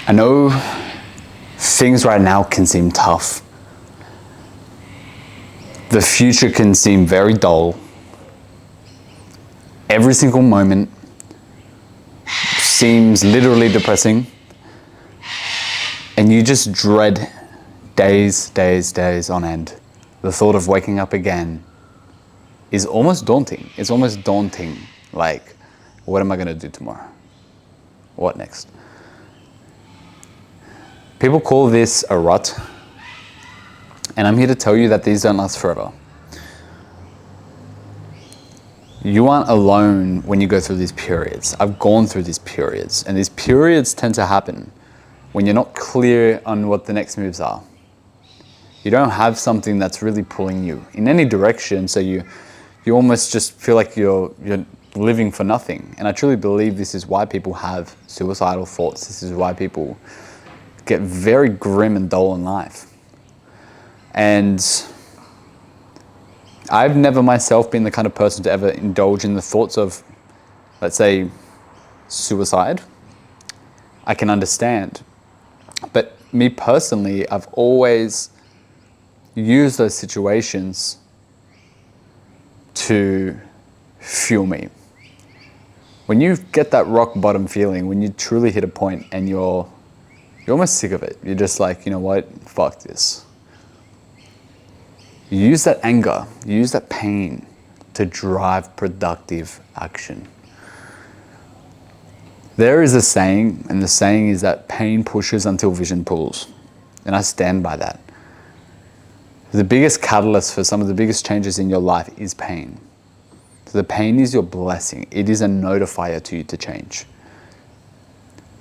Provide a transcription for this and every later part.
I know things right now can seem tough. The future can seem very dull. Every single moment seems literally depressing. And you just dread days on end. The thought of waking up again is almost daunting. It's almost daunting. Like, what am I going to do tomorrow? What next? People call this a rut. And I'm here to tell you that these don't last forever. You aren't alone when you go through these periods. I've gone through these periods. And these periods tend to happen when you're not clear on what the next moves are. You don't have something that's really pulling you in any direction, so you almost just feel like you're living for nothing. And I truly believe this is why people have suicidal thoughts. This is why people get very grim and dull in life. And I've never myself been the kind of person to ever indulge in the thoughts of, let's say, suicide. I can understand. But me personally, I've always used those situations to fuel me. When you get that rock bottom feeling, when you truly hit a point and you're almost sick of it, you're just like, you know what, fuck this. You use that anger, you use that pain to drive productive action. There is a saying, and the saying is that pain pushes until vision pulls. And I stand by that. The biggest catalyst for some of the biggest changes in your life is pain. So the pain is your blessing. It is a notifier to you to change.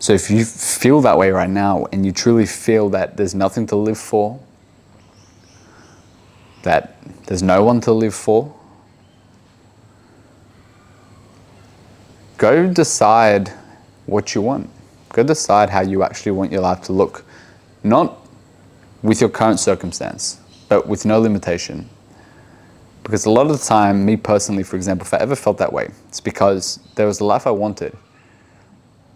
So if you feel that way right now and you truly feel that there's nothing to live for, that there's no one to live for, go decide what you want. Go decide how you actually want your life to look. Not with your current circumstance, but with no limitation. Because a lot of the time, me personally, for example, if I ever felt that way, it's because there was a life I wanted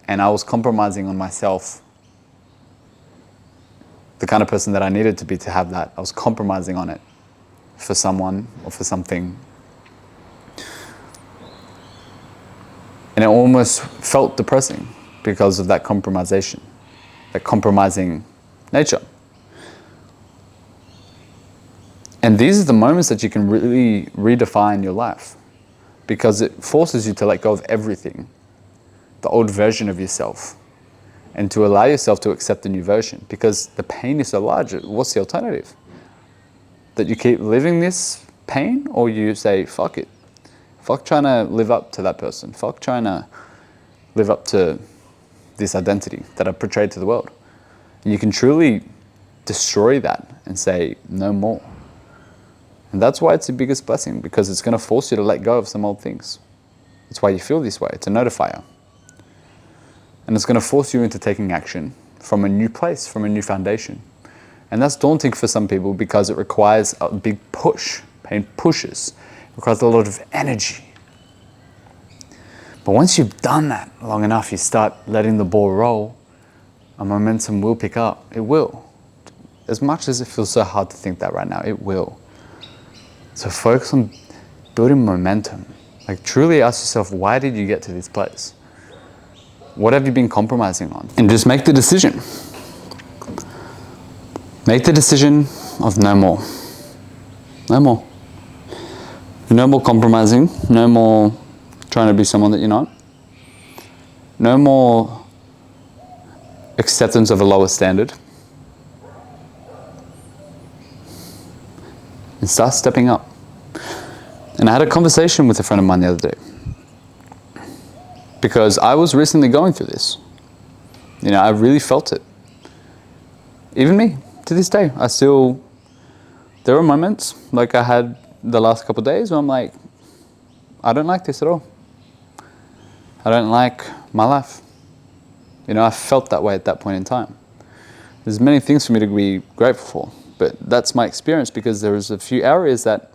and I was compromising on myself, the kind of person that I needed to be to have that. I was compromising on it for someone or for something. And it almost felt depressing because of that compromisation, that compromising nature. And these are the moments that you can really redefine your life, because it forces you to let go of everything, the old version of yourself, and to allow yourself to accept the new version, because the pain is so large. What's the alternative? That you keep living this pain, or you say, fuck it. Fuck trying to live up to that person. Fuck trying to live up to this identity that I've portrayed to the world. And you can truly destroy that and say, no more. And that's why it's the biggest blessing, because it's going to force you to let go of some old things. That's why you feel this way. It's a notifier. And it's going to force you into taking action from a new place, from a new foundation. And that's daunting for some people because it requires a big push. Pain pushes. It requires a lot of energy. But once you've done that long enough, you start letting the ball roll, a momentum will pick up. It will. As much as it feels so hard to think that right now, it will. So focus on building momentum. Like, truly ask yourself, why did you get to this place? What have you been compromising on? And just make the decision. Make the decision of no more. No more. No more compromising. No more trying to be someone that you're not. No more acceptance of a lower standard. And start stepping up. And I had a conversation with a friend of mine the other day, because I was recently going through this. You know, I really felt it. Even me, to this day, there were moments like I had the last couple of days where I'm like, I don't like this at all. I don't like my life. You know, I felt that way at that point in time. There's many things for me to be grateful for, but that's my experience, because there was a few areas that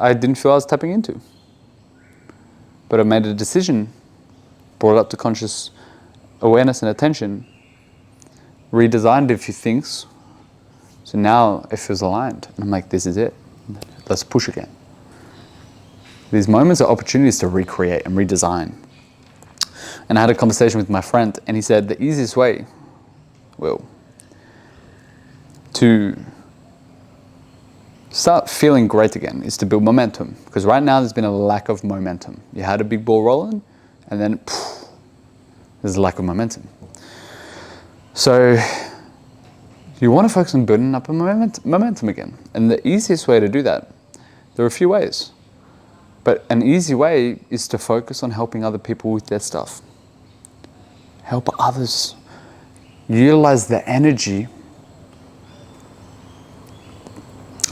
I didn't feel I was tapping into. But I made a decision, brought it up to conscious awareness and attention, redesigned a few things. So now it feels aligned. And I'm like, this is it. Let's push again. These moments are opportunities to recreate and redesign. And I had a conversation with my friend, and he said the easiest way, Will, to start feeling great again is to build momentum. Because right now there's been a lack of momentum. You had a big ball rolling, and then there's a lack of momentum. So you want to focus on building up a momentum again. And the easiest way to do that, there are a few ways. But an easy way is to focus on helping other people with their stuff. Help others. Utilize the energy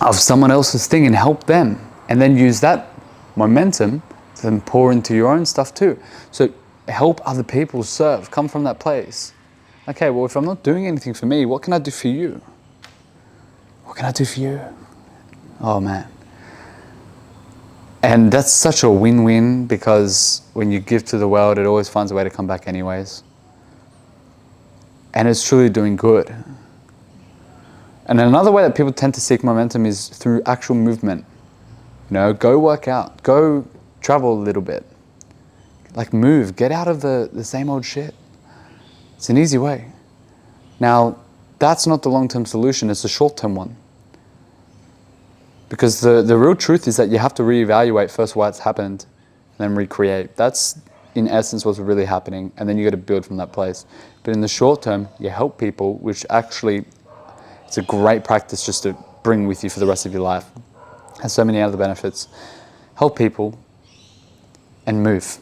of someone else's thing and help them. And then use that momentum to then pour into your own stuff too. So help other people serve. Come from that place. Okay, well, if I'm not doing anything for me, what can I do for you? What can I do for you? Oh, man. And that's such a win-win, because when you give to the world, it always finds a way to come back anyways. And it's truly doing good. And another way that people tend to seek momentum is through actual movement. You know, go work out, go travel a little bit. Like move, get out of the same old shit. It's an easy way. Now, that's not the long-term solution, it's the short-term one. Because the real truth is that you have to reevaluate first what's happened, and then recreate. That's, in essence, what's really happening, and then you got to build from that place. But in the short term, you help people, which actually, it's a great practice just to bring with you for the rest of your life. It has so many other benefits. Help people, and move.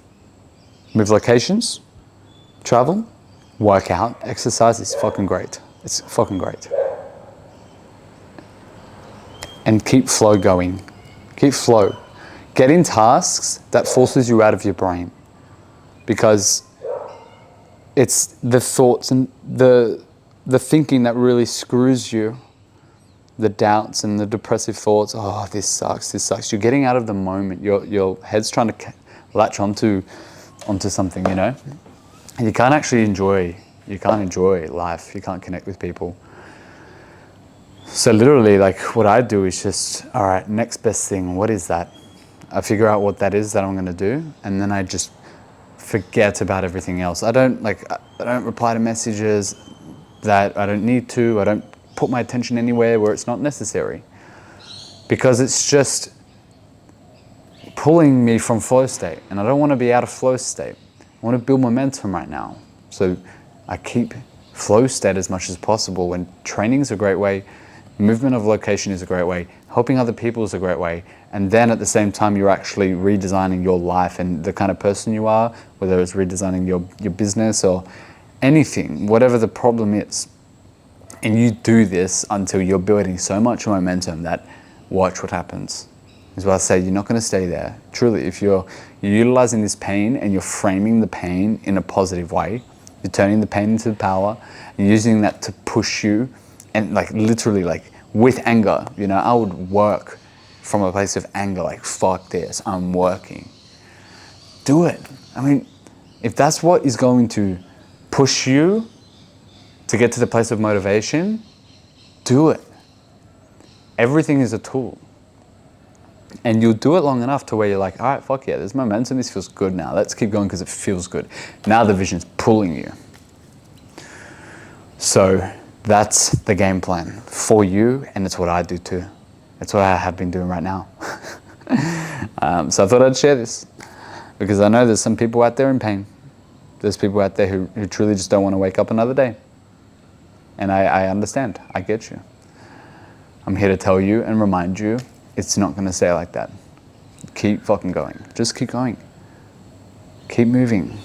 Move locations, travel, work out, exercise is fucking great. It's fucking great. And keep flow going. Keep flow. Get in tasks that forces you out of your brain. Because it's the thoughts and the thinking that really screws you. The doubts and the depressive thoughts. Oh, this sucks, this sucks. You're getting out of the moment. Your head's trying to latch onto something, you know? And you can't actually enjoy life. You can't connect with people. So literally, like, what I do is just, all right, next best thing, what is that? I figure out what that is that I'm going to do, and then I just forget about everything else. I don't reply to messages that I don't need to. I don't put my attention anywhere where it's not necessary, because it's just pulling me from flow state, and I don't want to be out of flow state. I want to build momentum right now. So I keep flow state as much as possible, and training is a great way. Movement of location is a great way. Helping other people is a great way. And then at the same time, you're actually redesigning your life and the kind of person you are, whether it's redesigning your business or anything, whatever the problem is. And you do this until you're building so much momentum that watch what happens. Is what I say, you're not going to stay there. Truly, if you're utilizing this pain and you're framing the pain in a positive way, you're turning the pain into power and using that to push you, and like literally like with anger, you know, I would work from a place of anger, like fuck this, I'm working. Do it. I mean, if that's what is going to push you to get to the place of motivation, do it. Everything is a tool. And you'll do it long enough to where you're like, all right, fuck yeah, there's momentum, this feels good now. Let's keep going because it feels good. Now the vision's pulling you. So that's the game plan for you, and it's what I do too. It's what I have been doing right now. So I thought I'd share this, because I know there's some people out there in pain. There's people out there who truly just don't want to wake up another day. And I understand, I get you. I'm here to tell you and remind you, it's not going to stay like that. Keep fucking going. Just keep going. Keep moving.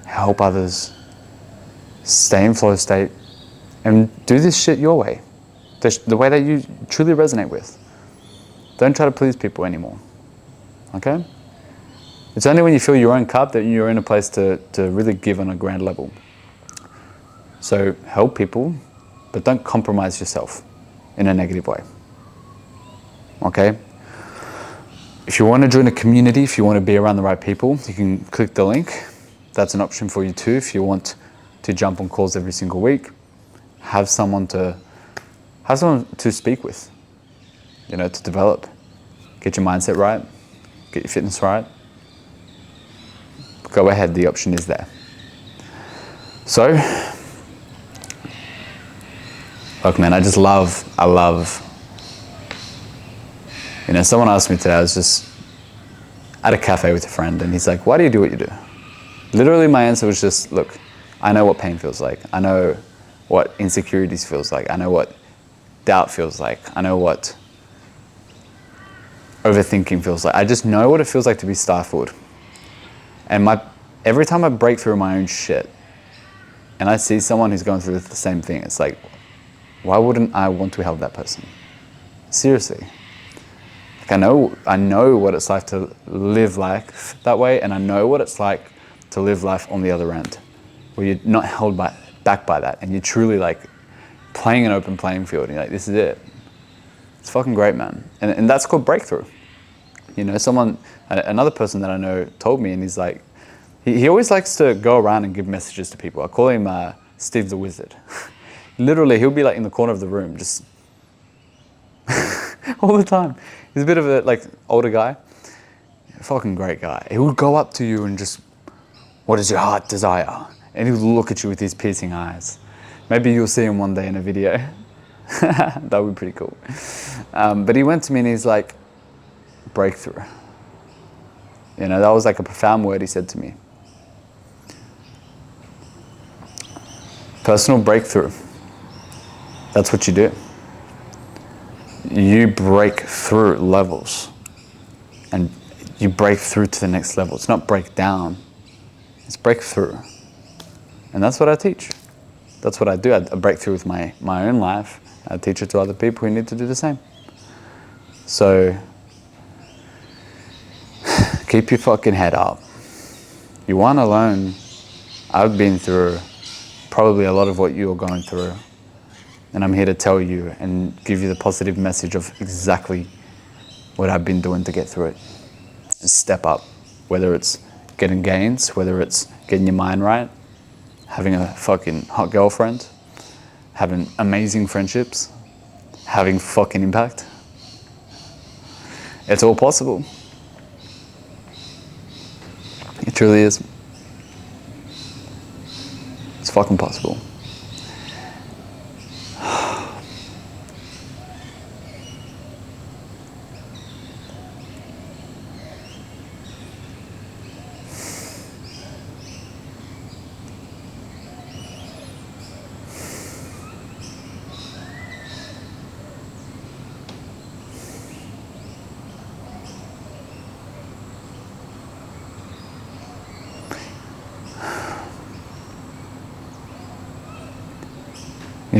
Help others. Stay in flow state. And do this shit your way. The way that you truly resonate with. Don't try to please people anymore. Okay? It's only when you fill your own cup that you're in a place to really give on a grand level. So help people, but don't compromise yourself in a negative way. Okay? If you want to join a community, if you want to be around the right people, you can click the link that's an option for you too. If you want to jump on calls every single week, have someone to speak with, to develop, get your mindset right, get your fitness right. Go ahead, the option is there. So, look man, I love, someone asked me today, I was just at a cafe with a friend and he's like, why do you do what you do? Literally my answer was just, look, I know what pain feels like. I know what insecurities feels like. I know what doubt feels like. I know what overthinking feels like. I just know what it feels like to be stifled. And every time I break through my own shit and I see someone who's going through the same thing, it's like, why wouldn't I want to help that person? Seriously. Like I know what it's like to live life that way, and I know what it's like to live life on the other end, where you're not held back by that, and you're truly like playing an open playing field, and you're like, this is it. It's fucking great, man. And that's called breakthrough. Another person that I know told me, and he's like, he always likes to go around and give messages to people. I call him Steve the Wizard. Literally, he'll be like in the corner of the room, just all the time. He's a bit of a older guy, fucking great guy. He would go up to you and just, what does your heart desire? And he would look at you with his piercing eyes. Maybe you'll see him one day in a video. That would be pretty cool. But he went to me and he's like, breakthrough. That was like a profound word he said to me. Personal breakthrough. That's what you do. You break through levels and you break through to the next level. It's not break down, it's breakthrough. And that's what I teach. That's what I do. I break through with my own life. I teach it to other people who need to do the same. So keep your fucking head up. You aren't alone. I've been through probably a lot of what you're going through. And I'm here to tell you and give you the positive message of exactly what I've been doing to get through it. And step up, whether it's getting gains, whether it's getting your mind right, having a fucking hot girlfriend, having amazing friendships, having fucking impact. It's all possible. It truly is. It's fucking possible.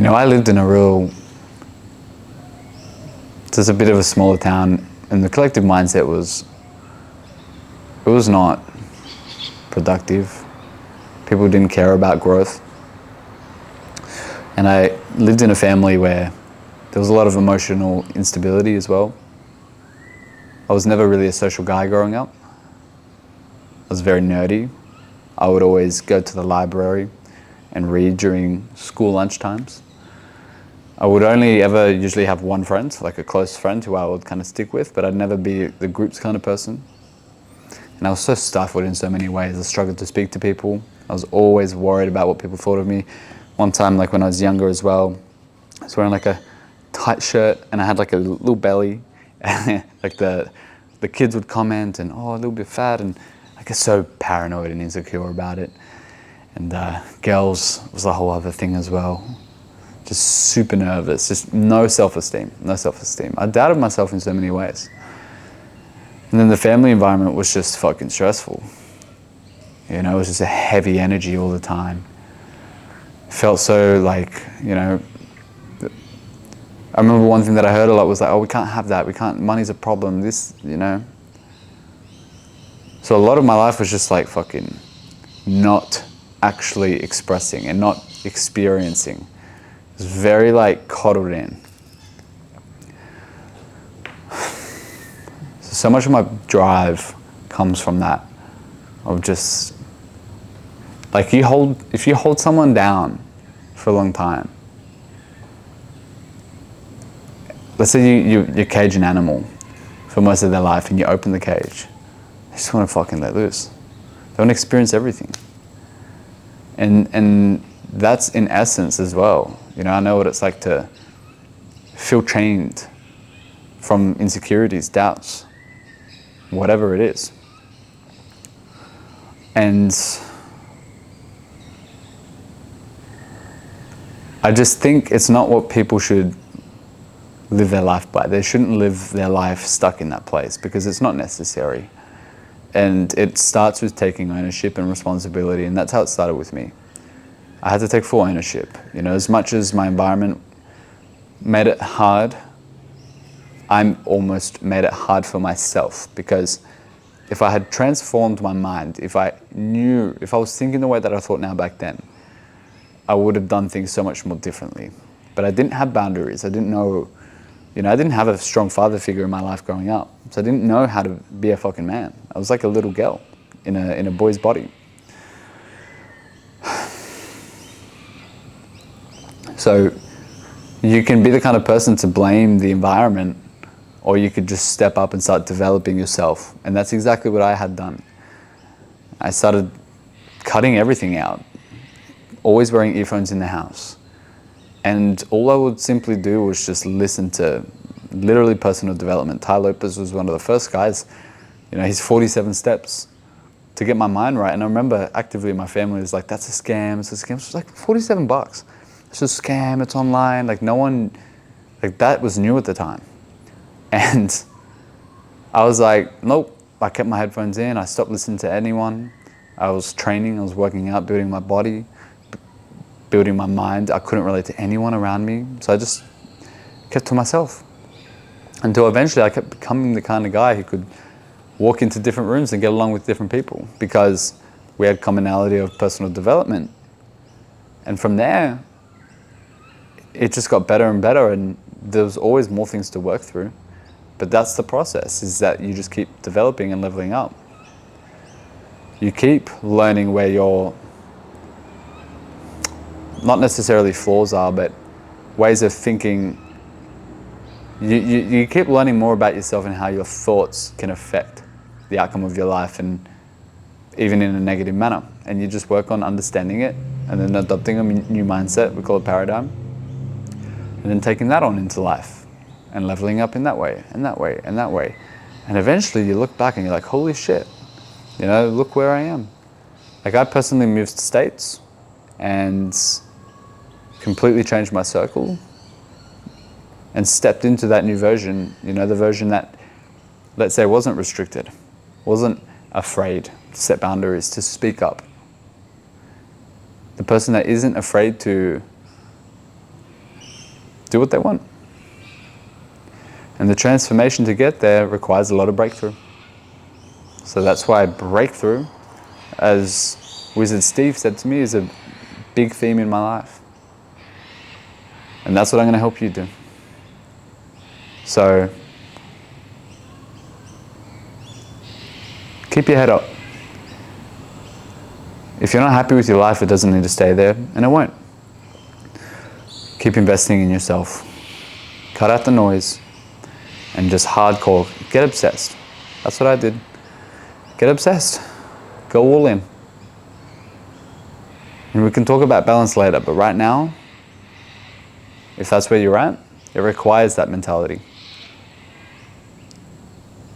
I lived in just a bit of a smaller town, and the collective mindset was not productive. People didn't care about growth. And I lived in a family where there was a lot of emotional instability as well. I was never really a social guy growing up. I was very nerdy. I would always go to the library and read during school lunch times. I would only ever usually have one friend, like a close friend who I would kind of stick with, but I'd never be the group's kind of person. And I was so stifled in so many ways. I struggled to speak to people. I was always worried about what people thought of me. One time, like when I was younger as well, I was wearing like a tight shirt and I had like a little belly. Like the kids would comment and, oh, a little bit fat, and I get so paranoid and insecure about it. And girls was a whole other thing as well. Just super nervous, just no self-esteem. I doubted myself in so many ways. And then the family environment was just fucking stressful. It was just a heavy energy all the time. Felt so like, I remember one thing that I heard a lot was like, oh, we can't have that, money's a problem, So a lot of my life was just like fucking not actually expressing and not experiencing. It was very like coddled in. So much of my drive comes from that, of just Like if you hold someone down for a long time, let's say you cage an animal for most of their life and you open the cage, they just want to fucking let loose. They want to experience everything. And that's in essence as well. You know, I know what it's like to feel chained from insecurities, doubts, whatever it is. And I just think it's not what people should live their life by. They shouldn't live their life stuck in that place because it's not necessary. And it starts with taking ownership and responsibility, and that's how it started with me. I had to take full ownership. You know, as much as my environment made it hard, I almost made it hard for myself, because if I had transformed my mind, if I was thinking the way that I thought now back then, I would have done things so much more differently. But I didn't have boundaries. I didn't know, I didn't have a strong father figure in my life growing up. So I didn't know how to be a fucking man. I was like a little girl in a boy's body. So you can be the kind of person to blame the environment, or you could just step up and start developing yourself. And that's exactly what I had done. I started cutting everything out, always wearing earphones in the house. And all I would simply do was just listen to literally personal development. Ty Lopez was one of the first guys, he's 47 steps to get my mind right. And I remember actively my family was like, that's a scam, it's a scam. It was like $47. It's a scam, it's online. Like no one, like that was new at the time. And I was like, nope, I kept my headphones in. I stopped listening to anyone. I was training, I was working out, building my body, building my mind. I couldn't relate to anyone around me. So I just kept to myself. Until eventually I kept becoming the kind of guy who could walk into different rooms and get along with different people, because we had commonality of personal development. And from there, it just got better and better, and there was always more things to work through. But that's the process, is that you just keep developing and leveling up. You keep learning where your, not necessarily flaws are, but ways of thinking. You keep learning more about yourself and how your thoughts can affect the outcome of your life, and even in a negative manner. And you just work on understanding it and then adopting a new mindset, we call it paradigm, and then taking that on into life and leveling up in that way and that way and that way. And eventually you look back and you're like, holy shit, look where I am. Like I personally moved states and completely changed my circle and stepped into that new version, the version that, let's say, wasn't restricted, wasn't afraid to set boundaries, to speak up. The person that isn't afraid to do what they want. And the transformation to get there requires a lot of breakthrough. So that's why breakthrough, as Wizard Steve said to me, is a big theme in my life. And that's what I'm going to help you do. So keep your head up. If you're not happy with your life, it doesn't need to stay there, and it won't. Keep investing in yourself. Cut out the noise and just hardcore get obsessed. That's what I did. Get obsessed. Go all in. And we can talk about balance later, but right now, if that's where you're at, it requires that mentality.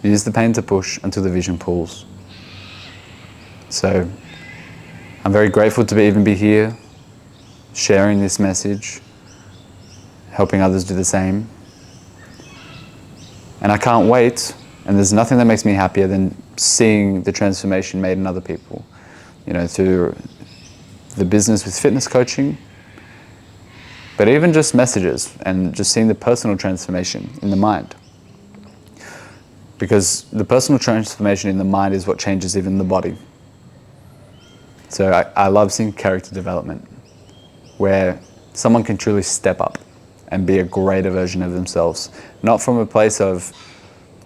Use the pain to push until the vision pulls. So I'm very grateful to even be here, sharing this message, helping others do the same. And I can't wait, and there's nothing that makes me happier than seeing the transformation made in other people, through the business with fitness coaching, but even just messages and just seeing the personal transformation in the mind. Because the personal transformation in the mind is what changes even the body. So I love seeing character development, where someone can truly step up and be a greater version of themselves. Not from a place of,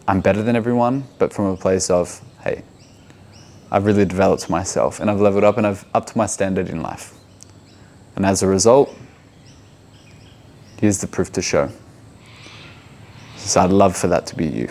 I'm better than everyone, but from a place of, hey, I've really developed myself and I've leveled up and I've upped my standard in life. And as a result, here's the proof to show. So I'd love for that to be you.